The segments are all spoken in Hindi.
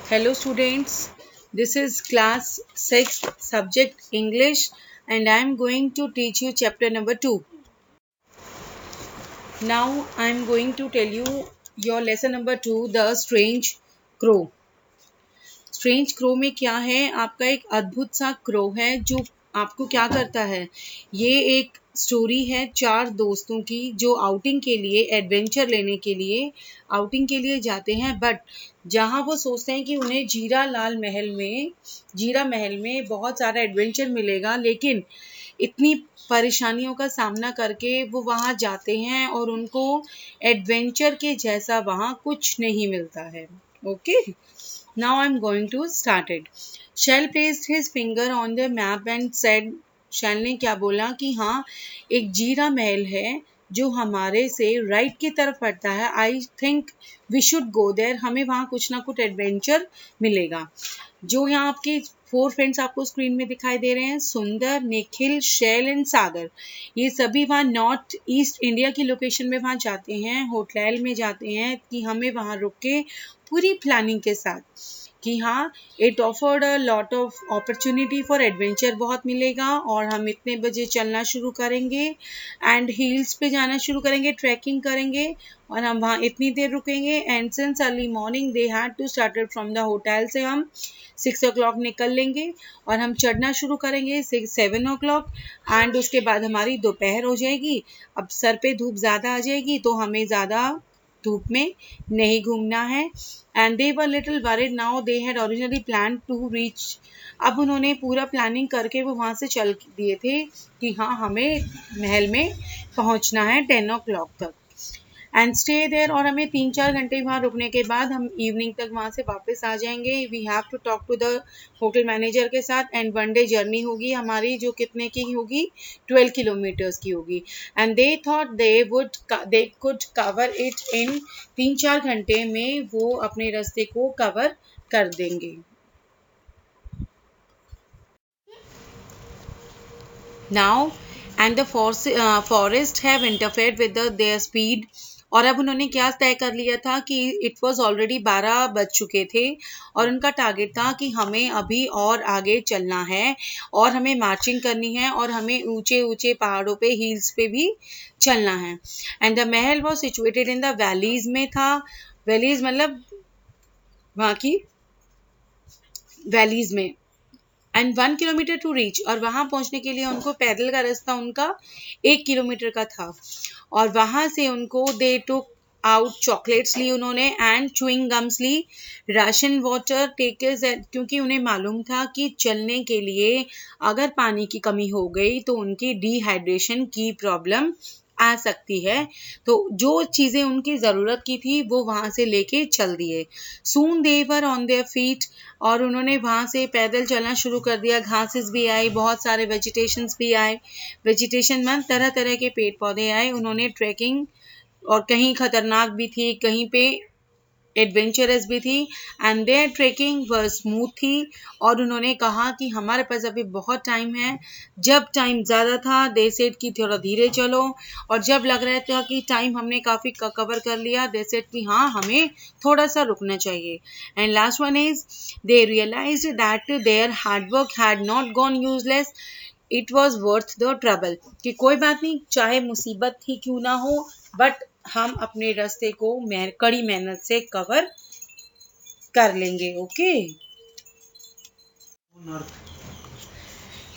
Hello students, this is class 6 subject English and I am going to teach you chapter number 2. Now I am going to tell you your lesson number 2, The Strange Crow. Strange crow में क्या है, आपका एक अद्भुत सा क्रो है जो आपको क्या करता है। ये एक स्टोरी है चार दोस्तों की जो आउटिंग के लिए, एडवेंचर लेने के लिए आउटिंग के लिए जाते हैं। बट जहाँ वो सोचते हैं कि उन्हें जीरा महल में बहुत सारा एडवेंचर मिलेगा, लेकिन इतनी परेशानियों का सामना करके वो वहाँ जाते हैं और उनको एडवेंचर के जैसा वहाँ कुछ नहीं मिलता है। Okay, now I'm going to start it. Shell placed his finger on the map and said, शैल ने क्या बोला कि हाँ, एक जीरा महल है जो हमारे से राइट की तरफ पड़ता है। I think we should go there, हमें वहाँ कुछ ना कुछ एडवेंचर मिलेगा। जो यहाँ आपके 4 फ्रेंड्स आपको स्क्रीन में दिखाई दे रहे हैं, सुंदर, निखिल, शैल एंड सागर, ये सभी वहाँ नॉर्थ ईस्ट इंडिया की लोकेशन में वहाँ जाते हैं, होटल में जाते हैं कि हमें वहाँ रुक के पूरी प्लानिंग के साथ कि हाँ, it offered a lot of opportunity for adventure, बहुत मिलेगा और हम इतने बजे चलना शुरू करेंगे एंड हिल्स पे जाना शुरू करेंगे, ट्रैकिंग करेंगे और हम वहाँ इतनी देर रुकेंगे। And since early morning they had to started from the hotel से हम 6 o'clock निकल लेंगे और हम चढ़ना शुरू करेंगे 7 o'clock एंड उसके बाद हमारी दोपहर हो जाएगी। अब सर पे धूप ज़्यादा आ जाएगी तो हमें ज़्यादा धूप में नहीं घूमना है। And they were little worried, now they had originally plan to reach, अब उन्होंने पूरा प्लानिंग करके वो वहाँ से चल दिए थे कि हाँ, हमें महल में पहुँचना है 10 o'clock तक एंड स्टे देयर, और हमें 3-4 घंटे वहाँ रुकने के बाद हम इवनिंग तक वहाँ से वापस आ जाएंगे। We have to talk to the hotel manager के साथ एंड 1 डे जर्नी होगी हमारी, जो कितने की होगी, 12 किलोमीटर्स की होगी। And they thought they could cover it in 3-4 घंटे में वो अपने रास्ते को कवर कर देंगे। Now and the forest have interfered with their speed, और अब उन्होंने क्या तय कर लिया था कि इट वॉज ऑलरेडी 12 बज चुके थे और उनका टारगेट था कि हमें अभी और आगे चलना है और हमें मार्चिंग करनी है और हमें ऊंचे ऊंचे पहाड़ों पे, हिल्स पे भी चलना है। And the Mahal was situated in the valleys में था, वैलीज मतलब वहाँ की वैलीज में। एंड 1 किलोमीटर टू रीच, और वहाँ पहुँचने के लिए उनको पैदल का रास्ता उनका 1 किलोमीटर का था और वहाँ से उनको दे टुक आउट चॉकलेट्स ली उन्होंने एंड च्युइंग गम्स ली, राशन वाटर टेकर्स, क्योंकि उन्हें मालूम था कि चलने के लिए अगर पानी की कमी हो गई तो उनकी डिहाइड्रेशन की प्रॉब्लम आ सकती है। तो जो चीज़ें उनकी ज़रूरत की थी वो वहाँ से लेके चल दिए। सून दे वर ऑन देयर फीट, और उन्होंने वहाँ से पैदल चलना शुरू कर दिया। घासेस भी आई, बहुत सारे वेजिटेशंस भी आए, वेजिटेशन में तरह तरह के पेड़ पौधे आए। उन्होंने ट्रैकिंग, और कहीं खतरनाक भी थी, कहीं पे एडवेंचरस भी थी, and their trekking were smooth थी। और उन्होंने कहा कि हमारे पास अभी बहुत टाइम है। जब टाइम ज़्यादा था दे सेड कि थोड़ा धीरे चलो, और जब लग रहा था कि टाइम हमने काफ़ी कवर कर लिया दे सेड कि हाँ, हमें थोड़ा सा रुकना चाहिए। And last one is they realized that their hard work had not gone useless, it was worth the trouble, कि कोई बात नहीं, चाहे मुसीबत ही क्यों ना हो, बट हम अपने रास्ते को कड़ी मेहनत से कवर कर लेंगे। ओके,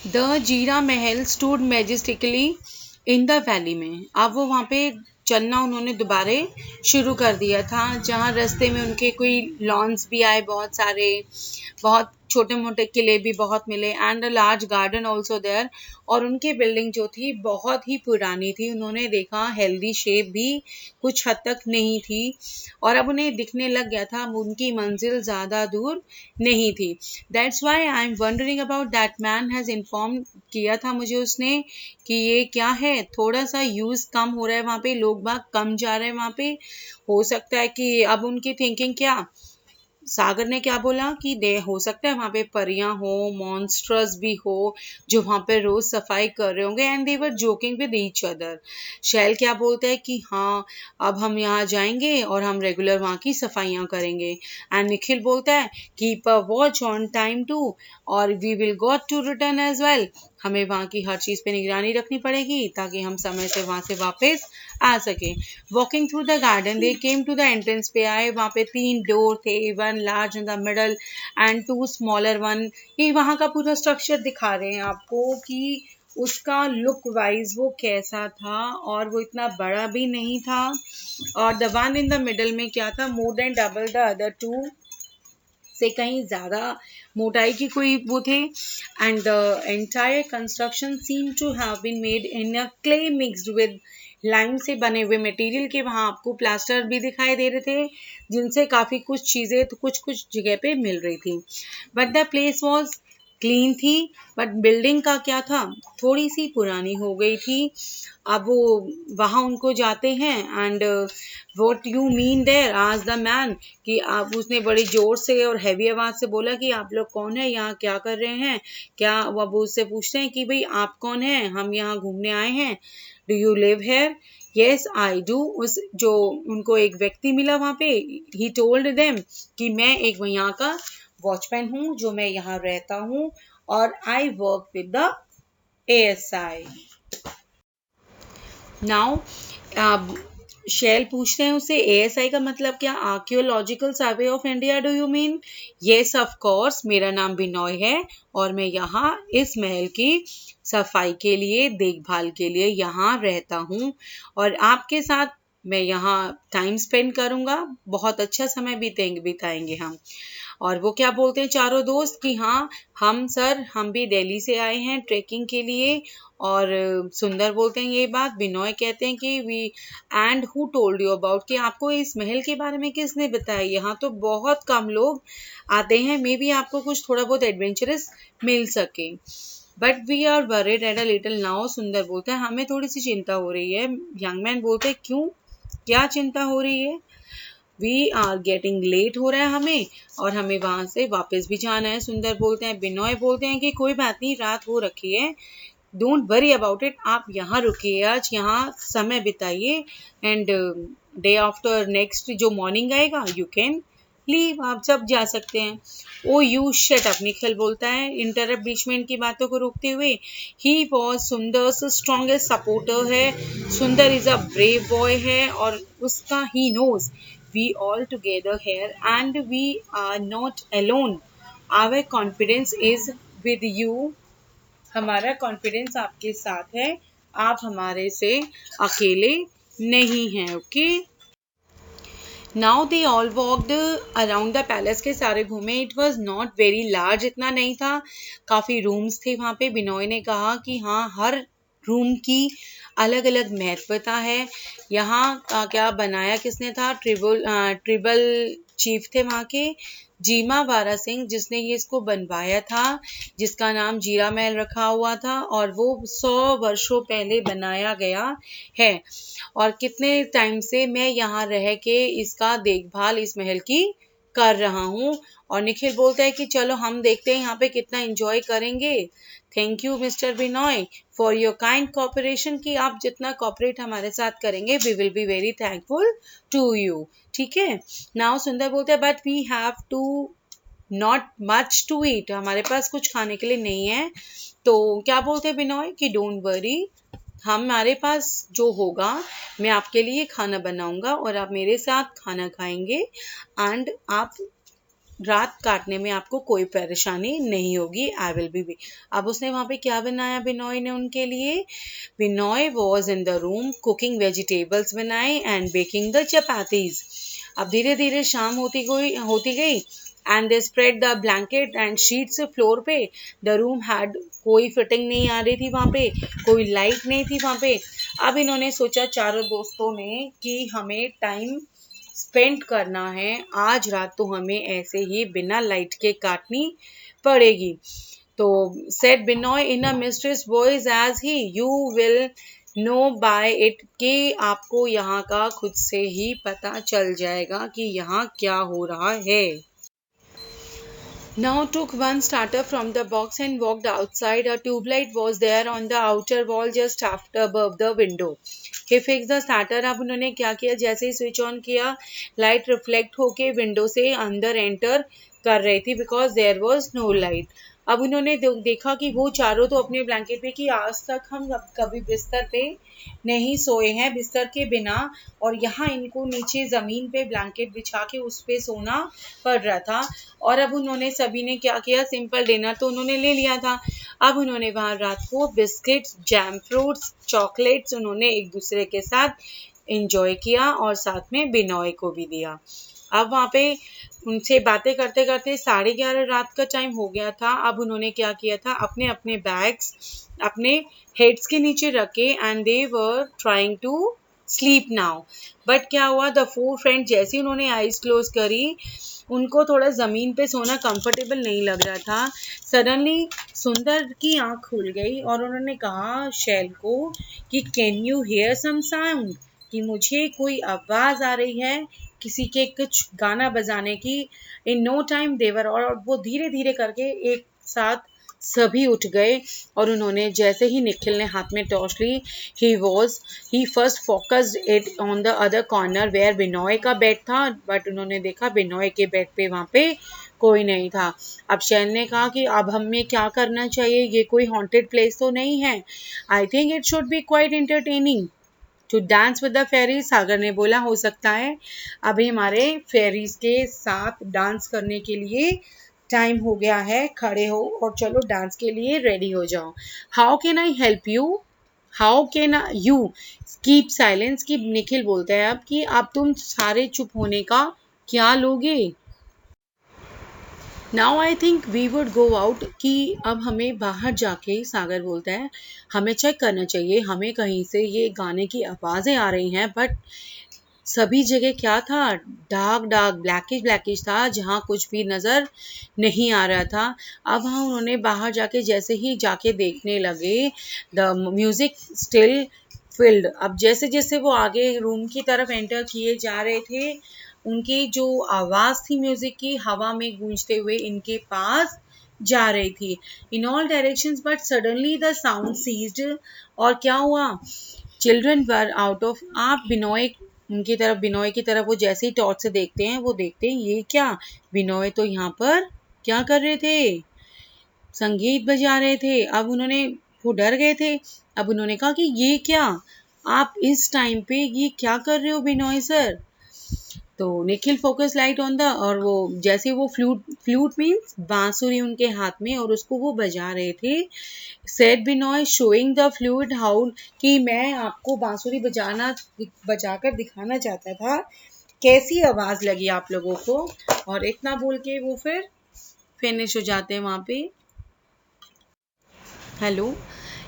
द जीरा महल स्टूड मैजेस्टिकली इन द वैली में, अब वो वहाँ पे चलना उन्होंने दोबारा शुरू कर दिया था, जहाँ रास्ते में उनके कोई लॉन्स भी आए, बहुत सारे, बहुत छोटे मोटे किले भी बहुत मिले, and a large garden also there, और उनकी बिल्डिंग जो थी बहुत ही पुरानी थी। उन्होंने देखा हेल्दी शेप भी कुछ हद तक नहीं थी और अब उन्हें दिखने लग गया था उनकी मंजिल ज़्यादा दूर नहीं थी। That's why I am wondering about that man has inform किया था मुझे उसने कि ये क्या है, थोड़ा सा यूज़ कम हो रहा है वहाँ पे, लोग बाग कम जा रहे हैं वहाँ पे। हो सकता है कि अब उनकी थिंकिंग क्या, सागर ने क्या बोला कि दे हो सकता है वहां पे परियां हो, मॉन्स्टर्स भी हो जो वहां पे रोज सफाई कर रहे होंगे, and they were joking with each other. Shail क्या बोलता है कि हाँ अब हम यहाँ जाएंगे और हम रेगुलर वहाँ की सफाइयाँ करेंगे। एंड निखिल बोलता है keep a watch on time too, और we will got to return as well, हमें वहाँ की हर चीज़ पे निगरानी रखनी पड़ेगी ताकि हम समय से वहाँ से वापस आ सके। Walking through the garden they came to the entrance पे आए, वहाँ पे 3 डोर थे, one large in the middle and 2 smaller one. ये वहाँ का पूरा स्ट्रक्चर दिखा रहे हैं आपको कि उसका लुक वाइज वो कैसा था, और वो इतना बड़ा भी नहीं था। और the one in the middle में क्या था, more than double the other two से कहीं ज्यादा मोटाई की कोई वो थे। And the entire construction seem to have been made in a clay mixed with lime से बने हुए मटेरियल के। वहां आपको प्लास्टर भी दिखाई दे रहे थे जिनसे काफी कुछ चीजें तो कुछ कुछ जगह पे मिल रही थी। But the place was clean थी, बट बिल्डिंग का क्या था, थोड़ी सी पुरानी हो गई थी। अब वो वहां उनको जाते हैं and what you mean there आज द मैन, कि आप, उसने बड़ी जोर से और हैवी आवाज से बोला कि आप लोग कौन है, यहाँ क्या कर रहे हैं, क्या वो अब उससे पूछते हैं कि भाई आप कौन है, हम यहाँ घूमने आए हैं, do you live here, yes I do. उस जो उनको एक व्यक्ति मिला वहां पे, ही टोल्ड देम कि मैं एक यहाँ का वॉचमैन हूँ जो मैं यहाँ रहता हूँ और I work with the ASI। Now Shell पूछते हैं उससे ASI का मतलब क्या, archaeological survey of India do you mean, yes of course, मेरा नाम बिनॉय है और मैं यहाँ इस महल की सफाई के लिए, देखभाल के लिए यहाँ रहता हूँ और आपके साथ मैं यहाँ टाइम स्पेंड करूँगा, बहुत अच्छा समय बिताएंगे हम। और वो क्या बोलते हैं चारों दोस्त कि हाँ हम सर हम भी दिल्ली से आए हैं ट्रेकिंग के लिए। और सुंदर बोलते हैं ये बात, बिनॉय कहते हैं कि we and who told you about, कि आपको इस महल के बारे में किसने बताया, यहाँ तो बहुत कम लोग आते हैं, मे बी आपको कुछ थोड़ा बहुत एडवेंचरस मिल सके। But we are worried at a little now, Sundar बोलते हैं हमें थोड़ी सी चिंता हो रही है। यंग मैन बोलते हैं क्यों, क्या चिंता हो रही है, वी आर गेटिंग लेट हो रहा है हमें और हमें वहां से वापस भी जाना है। सुंदर बोलते हैं, बिनॉय बोलते हैं कि कोई बात नहीं, रात हो रखी है, डोंट वरी अबाउट इट, आप यहाँ रुकिए, आज यहाँ समय बिताइए एंड डे आफ्टर नेक्स्ट जो मॉर्निंग आएगा यू कैन लीव, आप सब जा सकते हैं। ओ यू शट अप, निखिल बोलता है इंटरप्ट बीच में इनकी बातों को रोकते हुए। He was Sundar strongest supporter है, Sundar is a brave boy है और उसका he knows we all together here and we are not alone, our confidence is with you, हमारा कॉन्फिडेंस आपके साथ है, आप हमारे से अकेले नहीं हैं। Okay, now they all walked around the palace, के सारे घूमे। It was not very large, इतना नहीं था, काफी रूम्स थे वहां पे। बिनॉय ने कहा कि हाँ हर रूम की अलग अलग महत्वता है। यहाँ क्या बनाया किसने था, ट्रिबल चीफ थे वहाँ के, जीमा वारा सिंह जिसने ये इसको बनवाया था, जिसका नाम जीरा महल रखा हुआ था और वो 100 वर्षों पहले बनाया गया है। और कितने टाइम से मैं यहाँ रह के इसका देखभाल इस महल की कर रहा हूँ। और निखिल बोलता है कि चलो हम देखते हैं यहाँ पे कितना एंजॉय करेंगे। Thank you mister Binoy for your kind cooperation, कि आप जितना कोऑपरेट हमारे साथ करेंगे we will be very thankful to you. ठीक है, नाउ सुंदर बोलते हैं but we have to not much to eat, हमारे पास कुछ खाने के लिए नहीं है। तो क्या बोलते हैं बिनॉय कि डोंट वरी, हमारे पास जो होगा मैं आपके लिए खाना बनाऊंगा और आप मेरे साथ खाना खाएंगे एंड आप रात काटने में आपको कोई परेशानी नहीं होगी, आई विल बी। अब उसने वहां पे क्या बनाया बिनॉय ने उनके लिए, Binoy was in the room cooking vegetables बनाए एंड बेकिंग द चपातीज। अब धीरे धीरे शाम होती गई and they spread the blanket and sheets floor पे। द रूम हैड, कोई फिटिंग नहीं आ रही थी वहां पे, कोई लाइट नहीं थी वहां पे। अब इन्होंने सोचा चारों दोस्तों ने कि हमें टाइम स्पेंड करना है, आज रात तो हमें ऐसे ही बिना लाइट के काटनी पड़ेगी। तो said Binoy in a mysterious voice as he you will know by it, कि आपको यहाँ का खुद से ही पता चल जाएगा कि यहाँ क्या हो रहा है। Now took one starter from the box and walked outside. A tube light was there on the outer wall just after above the window. He fixed the starter. अब उन्होंने क्या किया, जैसे ही स्विच ऑन किया लाइट रिफ्लेक्ट होके विंडो से अंदर एंटर कर रही थी because there was no light. अब उन्होंने देखा कि वो चारों तो अपने ब्लैंकेट पे, कि आज तक हम कभी बिस्तर पे नहीं सोए हैं बिस्तर के बिना, और यहाँ इनको नीचे ज़मीन पे ब्लैंकेट बिछा के उस पे सोना पड़ रहा था. और अब उन्होंने सभी ने क्या किया, सिंपल डिनर तो उन्होंने ले लिया था. अब उन्होंने वहाँ रात को बिस्किट्स, जैम फ्रूट्स, चॉकलेट्स उन्होंने एक दूसरे के साथ इंजॉय किया और साथ में बिनॉय को भी दिया. अब वहाँ पे उनसे बातें करते करते 11:30 रात का टाइम हो गया था. अब उन्होंने क्या किया था, अपने अपने बैग्स अपने हेड्स के नीचे रखे and they were trying to sleep now. But क्या हुआ, द फोर फ्रेंड जैसे ही उन्होंने आईज क्लोज करी उनको थोड़ा ज़मीन पे सोना कंफर्टेबल नहीं लग रहा था. सडनली सुंदर की आंख खुल गई और उन्होंने कहा शेल को कि can you hear some sound, कि मुझे कोई आवाज़ आ रही है किसी के कुछ गाना बजाने की. इन नो टाइम देवर, और वो धीरे धीरे करके एक साथ सभी उठ गए. और उन्होंने जैसे ही निखिल ने हाथ में टॉर्च ली, he first focused it on the other corner where Binoy का बेड था. बट उन्होंने देखा बिनॉय के बेड पे वहाँ पे कोई नहीं था. अब शैल ने कहा कि अब हमें क्या करना चाहिए, ये कोई हॉन्टेड प्लेस तो नहीं है. I think it should be quite entertaining to dance with the fairies. Sagar ने बोला हो सकता है अभी हमारे फेरीज के साथ डांस करने के लिए टाइम हो गया है, खड़े हो और चलो डांस के लिए रेडी हो जाओ. How can I help you, how can you keep silence, की निखिल बोलता है अब कि अब तुम सारे चुप होने का क्या लोगे. Now I think we would go out, कि अब हमें बाहर जाके, सागर बोलता है हमें चेक करना चाहिए, हमें कहीं से ये गाने की आवाज़ें आ रही हैं. बट सभी जगह क्या था, डार्क डार्क ब्लैकिश ब्लैकिश था, जहाँ कुछ भी नज़र नहीं आ रहा था. अब हम उन्होंने बाहर जाके जैसे ही जाके देखने लगे, द म्यूज़िक स्टिल फिल्ड. अब जैसे जैसे वो आगे रूम की तरफ एंटर किए जा रहे थे, उनकी जो आवाज़ थी म्यूज़िक की हवा में गूंजते हुए इनके पास जा रही थी in all directions. But suddenly the sound ceased. और क्या हुआ, चिल्ड्रन वर आउट ऑफ. आप बिनॉय उनकी तरफ, बिनॉय की तरफ वो जैसे ही टॉर्च से देखते हैं, वो देखते हैं ये क्या, बिनॉय तो यहाँ पर क्या कर रहे थे, संगीत बजा रहे थे. अब उन्होंने, वो डर गए थे. अब उन्होंने कहा कि ये क्या, आप इस टाइम पे ये क्या कर रहे हो बिनॉय सर. तो Nikhil focus light on the, और वो जैसे वो फ्लूट मीन्स बांसुरी उनके हाथ में और उसको वो बजा रहे थे. Said Binoy showing the flute how, कि मैं आपको बांसुरी बजाकर दिखाना चाहता था कैसी आवाज़ लगी आप लोगों को. और इतना बोल के वो फिर फिनिश हो जाते हैं वहाँ पे. Hello,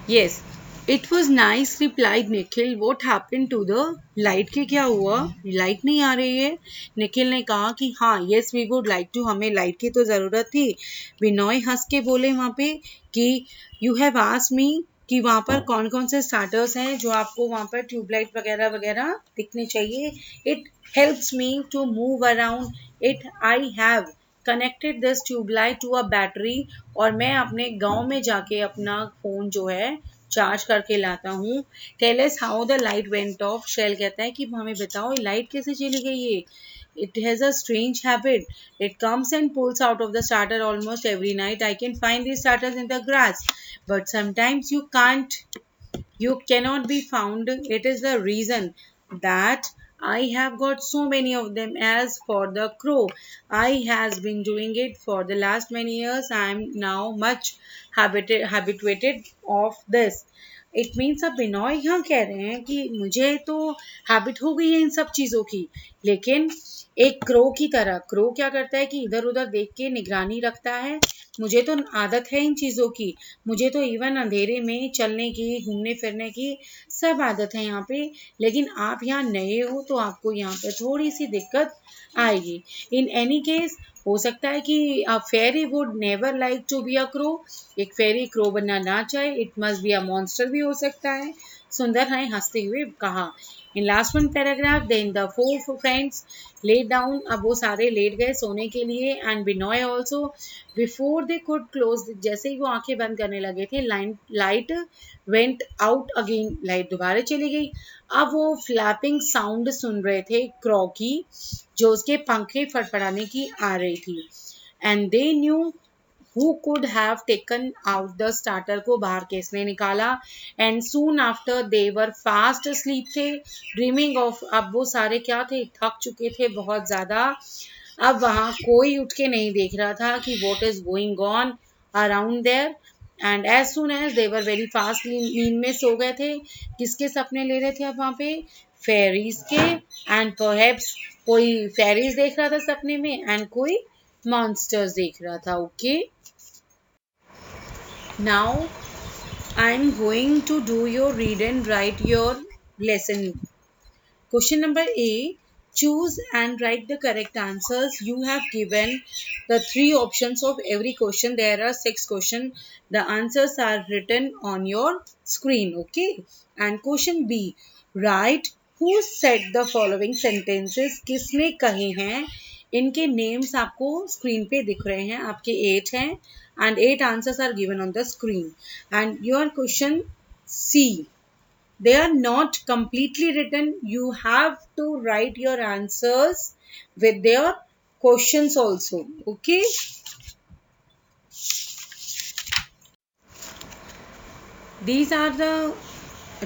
yes, it was nice replied Nikhil. What happen to the light, के क्या हुआ, लाइट नहीं आ रही है. निखिल ने कहा कि हाँ, yes we would like to, हमें लाइट की तो ज़रूरत थी. बिनॉय हंस के बोले वहाँ पे कि यू हैव आस्क्ड मी, कि वहाँ पर कौन कौन से स्टार्टर्स हैं जो आपको वहाँ पर ट्यूबलाइट वगैरह वगैरह दिखने चाहिए. It helps me to move around it. I have connected this tubelight to a battery, और मैं अपने गांव में जाके अपना फ़ोन जो है चार्ज करके लाता हूँ. Tell us how the light went off. Shell कहता है कि हमें बताओ लाइट कैसे चली गई है. It has a strange habit. It comes and pulls out of the starter almost every night. I can find these starters in the grass, but sometimes you cannot be found. It is the reason that I have got so many of them. As for the crow, I has been doing it for the last many years. I am now much habituated of this. It means अब बिनॉय यहाँ कह रहे हैं कि मुझे तो हैबिट हो गई है इन सब चीज़ों की, लेकिन एक क्रो की तरह. क्रो क्या करता है कि इधर उधर देख के निगरानी रखता है. मुझे तो आदत है इन चीज़ों की, मुझे तो इवन अंधेरे में चलने की, घूमने फिरने की सब आदत है यहाँ पे. लेकिन आप यहाँ नए हो तो आपको यहाँ पे थोड़ी सी दिक्कत आएगी. इन एनी केस हो सकता है कि a fairy would never like to be a crow, एक फेरी क्रो बनना ना चाहे. It must be a monster भी हो सकता है. सुंदर ने हंसते हुए कहा। In last one paragraph then the four friends let down, अब वो सारे लेट गए सोने के लिए, and Binoy also before they could close, जैसे ही वो आंखें बंद करने लगे थे light went out again, light दोबारा चली गई। अब वो फ्लैपिंग साउंड सुन रहे थे क्रॉ की, जो उसके पंखे फड़फड़ाने की आ रही थी। And they knew who could have taken out the starter, को बाहर किसने निकाला। and soon after they were fast asleep थे dreaming of, अब वो सारे क्या थे, थक चुके थे बहुत ज़्यादा। अब वहाँ कोई उठ के नहीं देख रहा था कि what is going on around there, and as soon as they were very fast, नींद में सो गए थे। किसके सपने ले रहे थे अब वहाँ पे, फेरीज के, and perhaps कोई फेरीज देख रहा था सपने में, and कोई मॉन्स्टर्स देख रहा था। Okay, now I'm going to do your read and write your lesson. Question number A, choose and write the correct answers. You have given the 3 options of every question. There are 6 questions. The answers are written on your screen. Okay, and question B, write who said the following sentences. किसने कहे हैं, इनके नेम्स आपको स्क्रीन पे दिख रहे हैं, आपके 8 हैं, and 8 answers are given on the screen. And your question C, they are not completely written. You have to write your answers with their questions also. Okay, these are the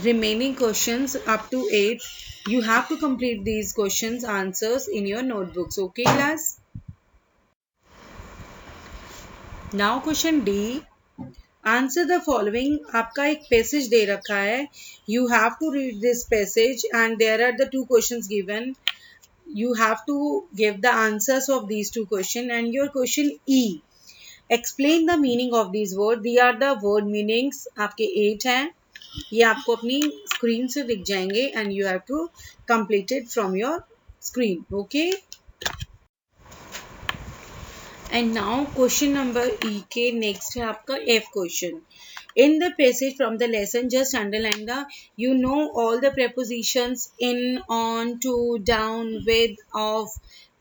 remaining questions up to 8. You have to complete these questions answers in your notebooks. Okay class, now question D, answer the following. आपका एक पैसेज दे रखा है, you have to read this passage and there are the 2 questions given, you have to give the answers of these 2 question. And your question E, explain the meaning of these word, the are the word meanings, आपके 8 हैं, ये आपको अपनी स्क्रीन से दिख जाएंगे, and you have to complete it from your screen. Okay, and now question number E के नेक्स्ट है आपका F question. In the passage from the lesson just underline the, you know all the prepositions in, on, to, down, with, of,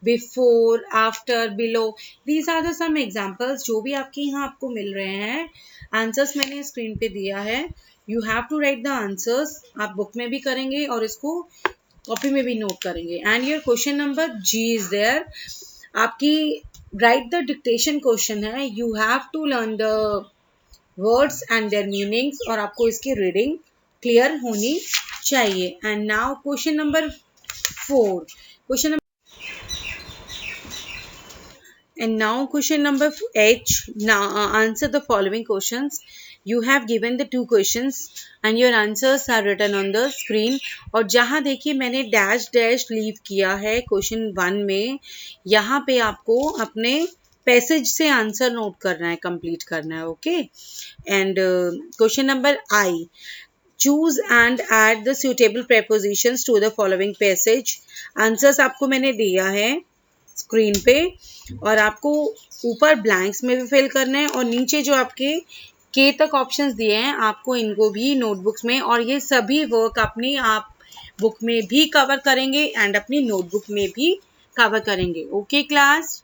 before, after, below. These are the some examples जो भी आपके यहाँ आपको मिल रहे हैं। आंसर्स मैंने स्क्रीन पे दिया है, you have to write the answers. आप बुक में भी करेंगे और इसको कॉपी में भी नोट करेंगे। And your question number G is there, आपकी राइट द डिक्टेशन क्वेश्चन है, you have to learn the words and their meanings, और आपको इसकी रीडिंग क्लियर होनी चाहिए। And now question number 4, and now question number H, now answer the following questions. You have given the 2 questions and your answers are written on the screen. और जहाँ देखिए मैंने डैश डैश लीव किया है क्वेश्चन 1 में, यहाँ पे आपको अपने पैसेज से आंसर नोट करना है, कंप्लीट करना है। Okay, and question number I, choose and add the suitable prepositions to the following passage. Answers आपको मैंने दिया है स्क्रीन पे, और आपको ऊपर ब्लैंक्स में भी फिल करना है, और नीचे जो आपके के तक ऑप्शंस दिए हैं आपको इनको भी नोटबुक्स में, और ये सभी वर्क अपनी आप बुक में भी कवर करेंगे एंड अपनी नोटबुक में भी कवर करेंगे। Okay class.